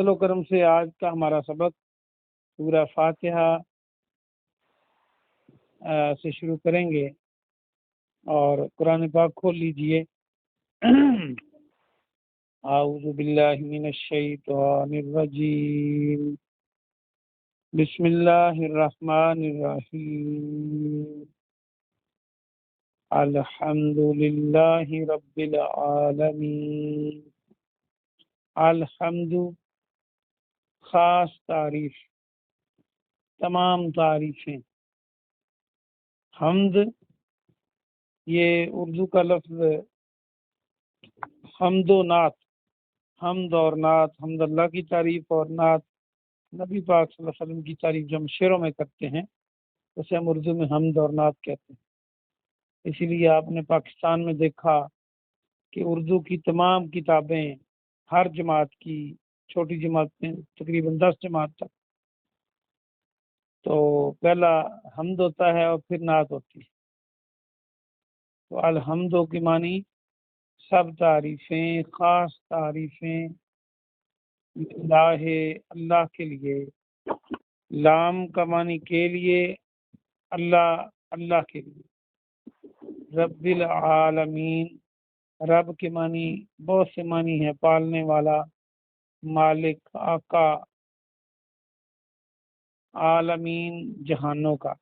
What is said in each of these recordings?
فضل و کرم سے آج کا ہمارا سبق سورہ فاتحہ سے شروع کریں گے، اور قرآن پاک کھول لیجئے۔ اعوذ باللہ من الشیطان الرجیم، بسم اللہ الرحمن الرحیم، الحمد للہ رب العالمین۔ الحمد خاص تعریف، تمام تعریفیں۔ حمد یہ اردو کا لفظ حمد و نعت، حمد اور نعت، حمد اللہ کی تعریف اور نعت نبی پاک صلی اللہ علیہ وسلم کی تعریف جو ہم شعروں میں کرتے ہیں اسے ہم اردو میں حمد اور نعت کہتے ہیں۔ اسی لیے آپ نے پاکستان میں دیکھا کہ اردو کی تمام کتابیں ہر جماعت کی، چھوٹی جماعت میں تقریباً 10 جماعت تک، تو پہلا حمد ہوتا ہے اور پھر نعت ہوتی ہے۔ تو الحمد کی معنی سب تعریفیں، خاص تعریفیں اللہ کے لیے۔ لام کا معنی کے لیے، اللہ کے لیے۔ رب العالمین، رب کے معنی بہت سے معنی ہے، پالنے والا، مالک، آقا، عالمین جہانوں کا۔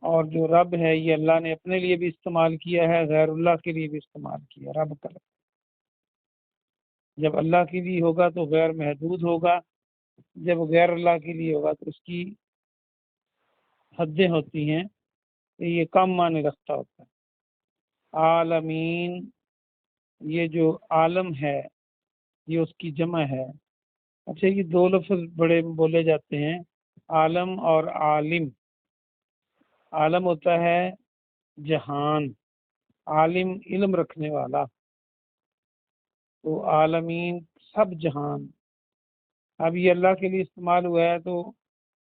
اور جو رب ہے یہ اللہ نے اپنے لیے بھی استعمال کیا ہے، غیر اللہ کے لیے بھی استعمال کیا۔ رب کا جب اللہ کے لیے ہوگا تو غیر محدود ہوگا، جب غیر اللہ کے لیے ہوگا تو اس کی حدیں ہوتی ہیں، یہ کم معنی رکھتا ہوتا ہے۔ عالمین، یہ جو عالم ہے یہ اس کی جمع ہے۔ اچھا، یہ دو لفظ بڑے بولے جاتے ہیں، عالم اور عالم۔ عالم ہوتا ہے جہان، عالم علم رکھنے والا، تو عالمین سب جہان۔ اب یہ اللہ کے لیے استعمال ہوا ہے تو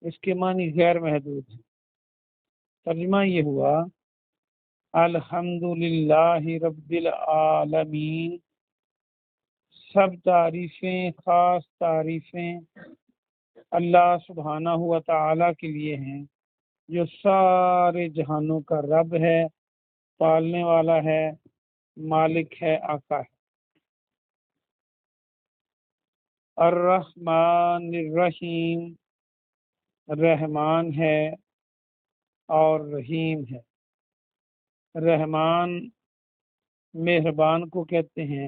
اس کے معنی غیر محدود ہے۔ ترجمہ یہ ہوا الحمد للہ رب العالمین، سب تعریفیں، خاص تعریفیں اللہ سبحانہ و تعالی کے لیے ہیں، جو سارے جہانوں کا رب ہے، پالنے والا ہے، مالک ہے، آقا ہے۔ الرحمن الرحیم، رحمان ہے اور رحیم ہے۔ رحمان مہربان کو کہتے ہیں،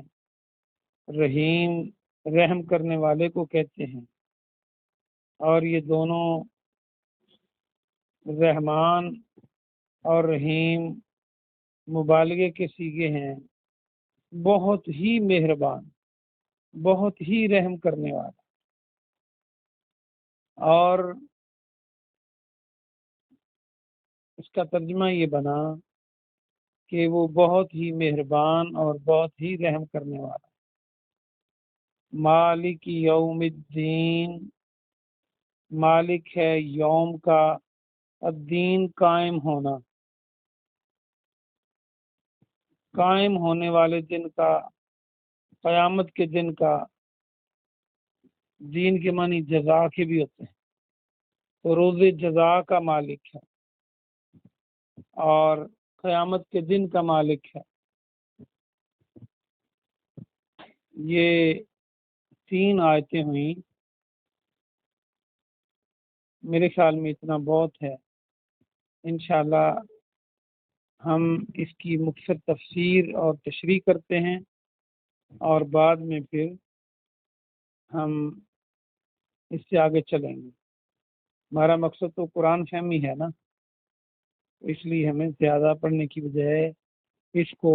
رحیم رحم کرنے والے کو کہتے ہیں، اور یہ دونوں رحمان اور رحیم مبالغے کے صیغے ہیں۔ بہت ہی مہربان، بہت ہی رحم کرنے والا، اور اس کا ترجمہ یہ بنا کہ وہ بہت ہی مہربان اور بہت ہی رحم کرنے والا۔ مالک یوم الدین، مالک ہے یوم کا، الدین قائم ہونا، قائم ہونے والے دن کا، قیامت کے دن کا۔ دین کے معنی جزا کے بھی ہوتے ہیں، تو روز جزا کا مالک ہے اور قیامت کے دن کا مالک ہے۔ یہ 3 آیتیں ہوئیں، میرے خیال میں اتنا بہت ہے۔ انشاءاللہ ہم اس کی مختصر تفسیر اور تشریح کرتے ہیں، اور بعد میں پھر ہم اس سے آگے چلیں گے۔ ہمارا مقصد تو قرآن فہمی ہے نا، اس لیے ہمیں زیادہ پڑھنے کی بجائے اس کو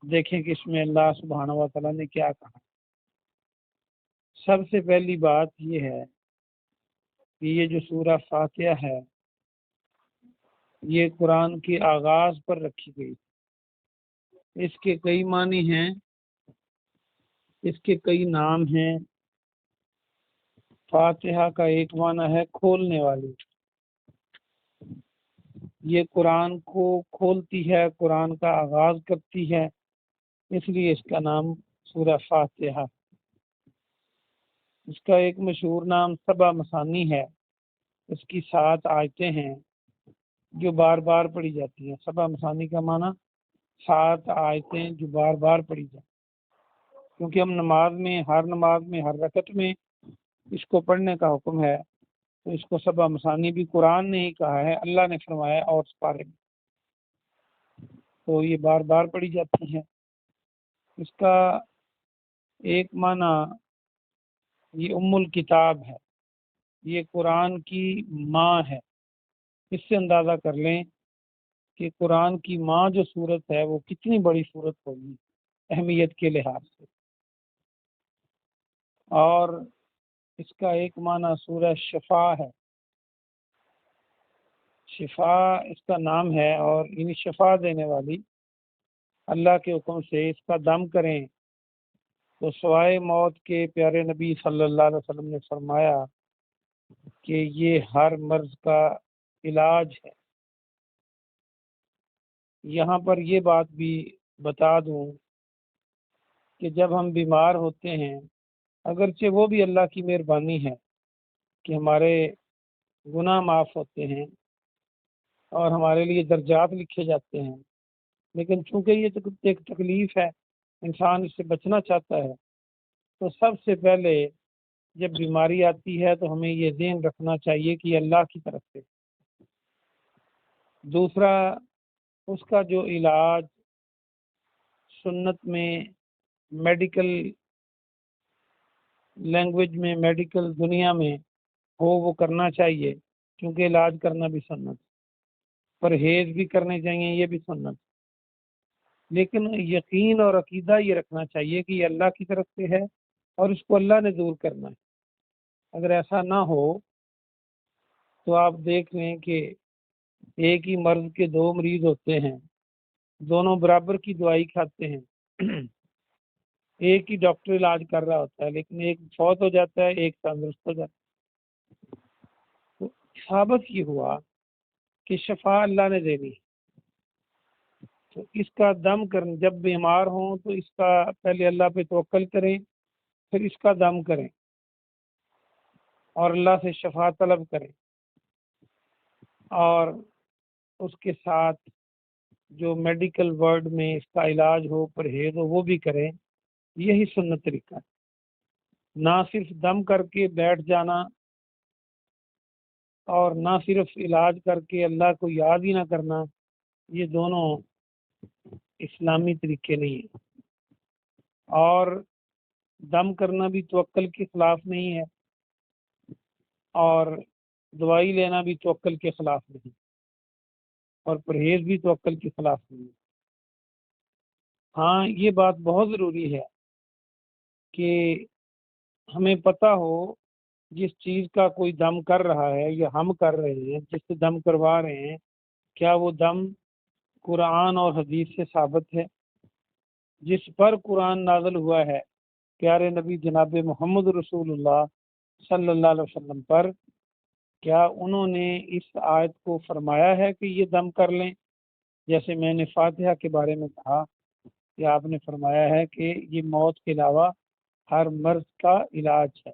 دیکھیں کہ اس میں اللہ سبحانہ و تعالیٰ نے کیا کہا۔ سب سے پہلی بات یہ ہے کہ یہ جو سورہ فاتحہ ہے یہ قرآن کے آغاز پر رکھی گئی۔ اس کے کئی معنی ہیں، اس کے کئی نام ہیں۔ فاتحہ کا ایک معنی ہے کھولنے والی، یہ قرآن کو کھولتی ہے، قرآن کا آغاز کرتی ہے، اس لیے اس کا نام سورہ فاتحہ۔ اس کا ایک مشہور نام سبع مثانی ہے، اس کی 7 آیتیں ہیں جو بار بار پڑھی جاتی ہیں۔ سبع مثانی کا معنی 7 آیتیں جو بار بار پڑھی جاتی ہیں، کیونکہ ہم نماز میں ہر رکعت میں اس کو پڑھنے کا حکم ہے، تو اس کو سبع مثانی بھی قرآن نے ہی کہا ہے، اللہ نے فرمایا اور اس بارے میں، تو یہ بار بار پڑھی جاتی ہیں۔ اس کا ایک معنی یہ ام الکتاب ہے، یہ قرآن کی ماں ہے۔ اس سے اندازہ کر لیں کہ قرآن کی ماں جو صورت ہے وہ کتنی بڑی صورت ہوگی اہمیت کے لحاظ سے۔ اور اس کا ایک معنی سورہ شفا ہے، شفا اس کا نام ہے، اور یعنی شفا دینے والی، اللہ کے حکم سے اس کا دم کریں تو سوائے موت کے پیارے نبی صلی اللہ علیہ وسلم نے فرمایا کہ یہ ہر مرض کا علاج ہے۔ یہاں پر یہ بات بھی بتا دوں کہ جب ہم بیمار ہوتے ہیں، اگرچہ وہ بھی اللہ کی مہربانی ہے کہ ہمارے گناہ معاف ہوتے ہیں اور ہمارے لیے درجات لکھے جاتے ہیں، لیکن چونکہ یہ ایک تکلیف ہے، انسان اس سے بچنا چاہتا ہے، تو سب سے پہلے جب بیماری آتی ہے تو ہمیں یہ ذہن رکھنا چاہیے کہ یہ اللہ کی طرف سے۔ دوسرا، اس کا جو علاج سنت میں، میڈیکل لینگویج میں، میڈیکل دنیا میں ہو، وہ کرنا چاہیے، کیونکہ علاج کرنا بھی سنت، پرہیز بھی کرنے چاہیے، یہ بھی سنت، لیکن یقین اور عقیدہ یہ رکھنا چاہیے کہ یہ اللہ کی طرف سے ہے اور اس کو اللہ نے دور کرنا ہے۔ اگر ایسا نہ ہو تو آپ دیکھ لیں کہ ایک ہی مرض کے 2 مریض ہوتے ہیں، دونوں برابر کی دوائی کھاتے ہیں، ایک ہی ڈاکٹر علاج کر رہا ہوتا ہے، لیکن ایک فوت ہو جاتا ہے، ایک تندرست ہو جاتا ہے۔ تو ثابت یہ ہوا کہ شفا اللہ نے دینی ہے، تو اس کا دم کریں، جب بیمار ہوں تو اس کا پہلے اللہ پہ توکل کریں، پھر اس کا دم کریں اور اللہ سے شفا طلب کریں، اور اس کے ساتھ جو میڈیکل ورڈ میں اس کا علاج ہو، پرہیز ہو، وہ بھی کریں۔ یہی سنت طریقہ ہے، نہ صرف دم کر کے بیٹھ جانا اور نہ صرف علاج کر کے اللہ کو یاد ہی نہ کرنا، یہ دونوں اسلامی طریقے نہیں ہیں۔ اور دم کرنا بھی توکل کے خلاف نہیں ہے، اور دوائی لینا بھی توکل کے خلاف نہیں، اور پرہیز بھی توکل کے خلاف نہیں۔ ہاں، یہ بات بہت ضروری ہے کہ ہمیں پتہ ہو جس چیز کا کوئی دم کر رہا ہے یا ہم کر رہے ہیں، جس سے دم کروا رہے ہیں، کیا وہ دم قرآن اور حدیث سے ثابت ہے؟ جس پر قرآن نازل ہوا ہے، پیارے نبی جناب محمد رسول اللہ صلی اللہ علیہ وسلم پر، کیا انہوں نے اس آیت کو فرمایا ہے کہ یہ دم کر لیں؟ جیسے میں نے فاتحہ کے بارے میں کہا کہ آپ نے فرمایا ہے کہ یہ موت کے علاوہ ہر مرض کا علاج ہے،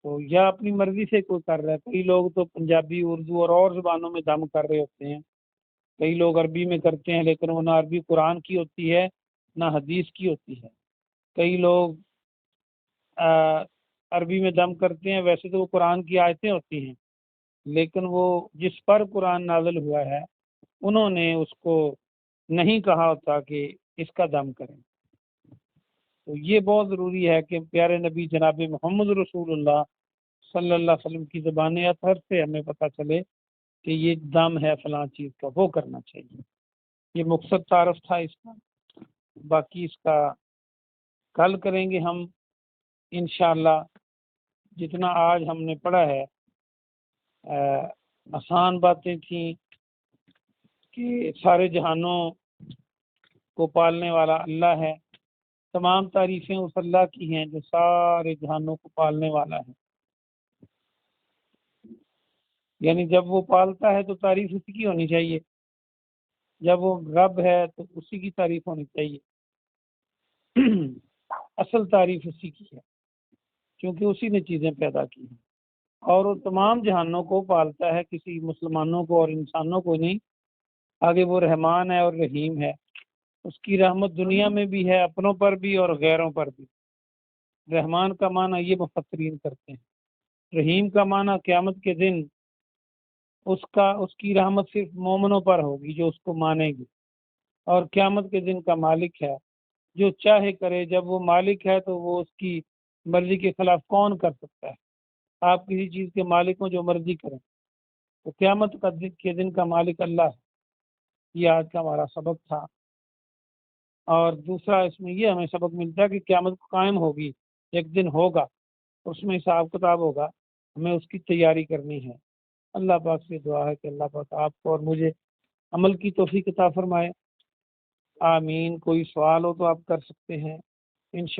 تو یا اپنی مرضی سے کوئی کر رہا ہے۔ کئی لوگ تو پنجابی، اردو اور زبانوں میں دم کر رہے ہوتے ہیں، کئی لوگ عربی میں کرتے ہیں، لیکن وہ نہ عربی قرآن کی ہوتی ہے نہ حدیث کی ہوتی ہے۔ کئی لوگ عربی میں دم کرتے ہیں، ویسے تو وہ قرآن کی آیتیں ہوتی ہیں، لیکن وہ جس پر قرآن نازل ہوا ہے انہوں نے اس کو نہیں کہا ہوتا کہ اس کا دم کریں۔ تو یہ بہت ضروری ہے کہ پیارے نبی جناب محمد رسول اللہ صلی اللہ علیہ وسلم کی زبان اطہر سے ہمیں پتہ چلے کہ یہ دم ہے فلاں چیز کا، وہ کرنا چاہیے۔ یہ مقصد تعارف تھا اس کا، باقی اس کا کل کریں گے ہم انشاءاللہ۔ جتنا آج ہم نے پڑھا ہے آسان باتیں تھیں کہ سارے جہانوں کو پالنے والا اللہ ہے، تمام تعریفیں اس اللہ کی ہیں جو سارے جہانوں کو پالنے والا ہے، یعنی جب وہ پالتا ہے تو تعریف اسی کی ہونی چاہیے، جب وہ رب ہے تو اسی کی تعریف ہونی چاہیے، اصل تعریف اسی کی ہے۔ کیونکہ اسی نے چیزیں پیدا کی ہیں اور وہ تمام جہانوں کو پالتا ہے، کسی مسلمانوں کو اور انسانوں کو نہیں۔ آگے وہ رحمان ہے اور رحیم ہے، اس کی رحمت دنیا میں بھی ہے، اپنوں پر بھی اور غیروں پر بھی۔ رحمان کا معنی یہ مفسرین کرتے ہیں، رحیم کا معنی قیامت کے دن اس کی رحمت صرف مومنوں پر ہوگی جو اس کو مانے گی، اور قیامت کے دن کا مالک ہے، جو چاہے کرے۔ جب وہ مالک ہے تو وہ اس کی مرضی کے خلاف کون کر سکتا ہے؟ آپ کسی چیز کے مالک ہوں جو مرضی کریں، تو قیامت کے دن کا مالک اللہ ہے۔ یہ آج کا ہمارا سبق تھا، اور دوسرا اس میں یہ ہمیں سبق ملتا ہے کہ قیامت قائم ہوگی، ایک دن ہوگا، اس میں حساب کتاب ہوگا، ہمیں اس کی تیاری کرنی ہے۔ اللہ پاک سے دعا ہے کہ اللہ پاک آپ کو اور مجھے عمل کی توفیق عطا فرمائے، آمین۔ کوئی سوال ہو تو آپ کر سکتے ہیں انشاء